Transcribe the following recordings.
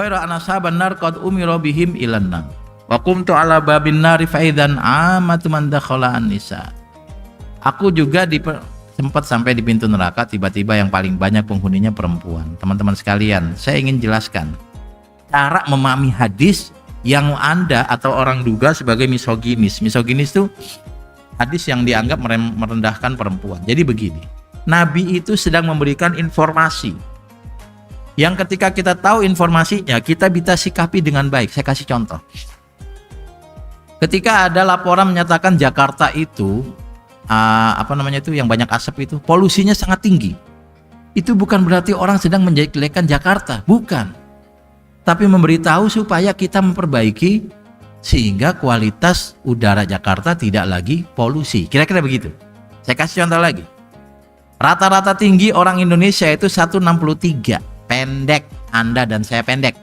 ghaira an ashaban nar qad umira bihim ilan nar wa qumtu ala babin nari fa idzan amatu man dakhala an-nisa. Aku juga sempat sampai di pintu neraka, tiba-tiba yang paling banyak penghuninya perempuan. Teman-teman sekalian, saya ingin jelaskan cara memahami hadis yang Anda atau orang duga sebagai misoginis. Misoginis itu hadis yang dianggap merendahkan perempuan. Jadi begini, Nabi itu sedang memberikan informasi yang ketika kita tahu informasinya, kita bisa sikapi dengan baik. Saya kasih contoh. Ketika ada laporan menyatakan Jakarta itu yang banyak asap itu polusinya sangat tinggi, itu bukan berarti orang sedang menjelek-jelekan Jakarta, bukan, tapi memberitahu supaya kita memperbaiki sehingga kualitas udara Jakarta tidak lagi polusi. Kira-kira begitu. Saya kasih contoh lagi. Rata-rata tinggi orang Indonesia itu 163, pendek. Anda dan saya pendek.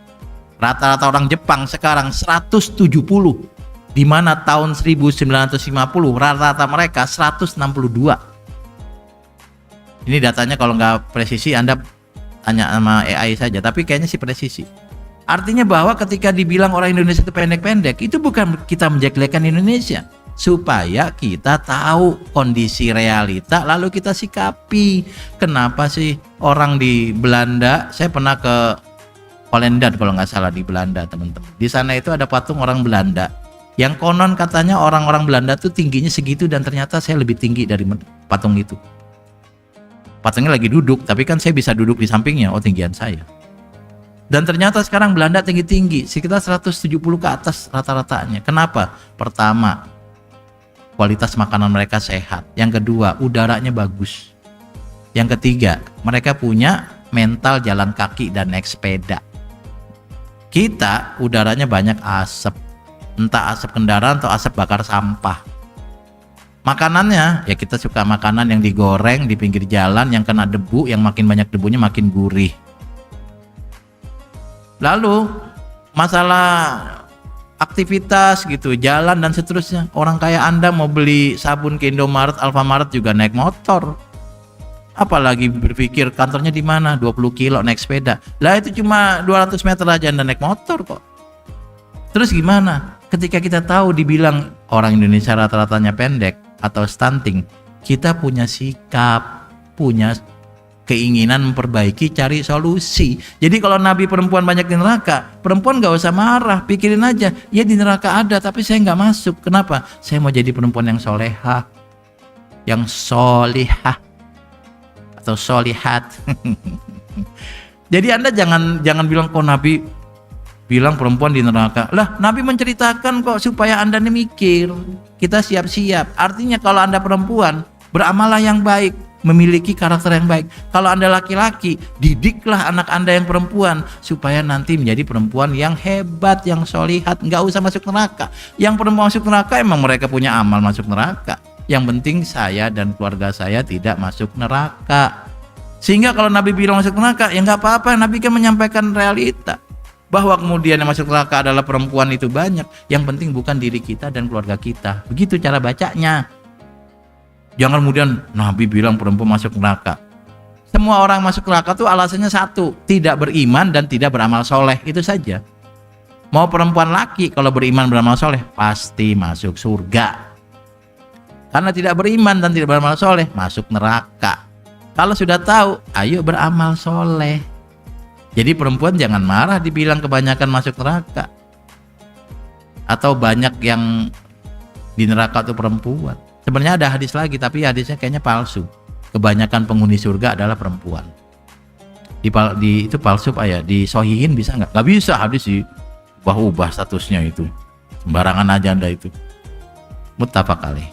Rata-rata orang Jepang sekarang 170, di mana tahun 1950 rata-rata mereka 162. Ini datanya kalau nggak presisi Anda tanya sama AI saja, tapi kayaknya sih presisi. Artinya bahwa ketika dibilang orang Indonesia itu pendek-pendek, itu bukan kita menjelek-jelekan Indonesia, supaya kita tahu kondisi realita lalu kita sikapi. Kenapa sih orang di Belanda, saya pernah ke Volendam kalau nggak salah di Belanda teman-teman, di sana itu ada patung orang Belanda yang konon katanya orang-orang Belanda tuh tingginya segitu, dan ternyata saya lebih tinggi dari patung itu. Patungnya lagi duduk, tapi kan saya bisa duduk di sampingnya, tinggian saya. Dan ternyata sekarang Belanda tinggi-tinggi, sekitar 170 ke atas rata-ratanya. Kenapa? Pertama, kualitas makanan mereka sehat. Yang kedua, udaranya bagus. Yang ketiga, mereka punya mental jalan kaki dan naik sepeda. Kita udaranya banyak asap, entah asap kendaraan atau asap bakar sampah. Makanannya ya kita suka makanan yang digoreng di pinggir jalan, yang kena debu, yang makin banyak debunya makin gurih. Lalu masalah aktivitas gitu, jalan dan seterusnya. Orang kayak Anda mau beli sabun ke Indomaret, Alfamaret juga naik motor. Apalagi berpikir kantornya di mana, 20 kilo naik sepeda. Lah itu cuma 200 meter aja Anda naik motor kok. Terus gimana? Ketika kita tahu dibilang orang Indonesia rata-ratanya pendek atau stunting, kita punya sikap, punya keinginan memperbaiki, cari solusi. Jadi kalau Nabi perempuan banyak di neraka, perempuan gak usah marah, pikirin aja, ya di neraka ada, tapi saya gak masuk. Kenapa? Saya mau jadi perempuan yang solehah, yang solihah atau solihat. Jadi Anda jangan bilang kok Nabi bilang perempuan di neraka. Lah, Nabi menceritakan kok supaya Anda mikir, kita siap-siap. Artinya kalau Anda perempuan, beramalah yang baik, memiliki karakter yang baik. Kalau Anda laki-laki, didiklah anak Anda yang perempuan supaya nanti menjadi perempuan yang hebat, yang solihat, nggak usah masuk neraka. Yang perempuan masuk neraka emang mereka punya amal masuk neraka. Yang penting saya dan keluarga saya tidak masuk neraka. Sehingga kalau Nabi bilang masuk neraka, ya nggak apa-apa. Nabi kan menyampaikan realita bahwa kemudian yang masuk neraka adalah perempuan itu banyak. Yang penting bukan diri kita dan keluarga kita. Begitu cara bacanya. Jangan kemudian Nabi bilang perempuan masuk neraka. Semua orang masuk neraka tuh alasannya satu, tidak beriman dan tidak beramal soleh, itu saja. Mau perempuan laki kalau beriman beramal soleh pasti masuk surga. Karena tidak beriman dan tidak beramal soleh masuk neraka. Kalau sudah tahu, ayo beramal soleh. Jadi perempuan jangan marah dibilang kebanyakan masuk neraka, atau banyak yang di neraka itu perempuan. Sebenarnya ada hadis lagi, tapi hadisnya kayaknya palsu. Kebanyakan penghuni surga adalah perempuan. Itu palsu Pak ya? Disohihin bisa nggak? Nggak bisa, hadis sih. Ubah statusnya itu. Sembarangan aja Anda itu. Muttafaq alaih.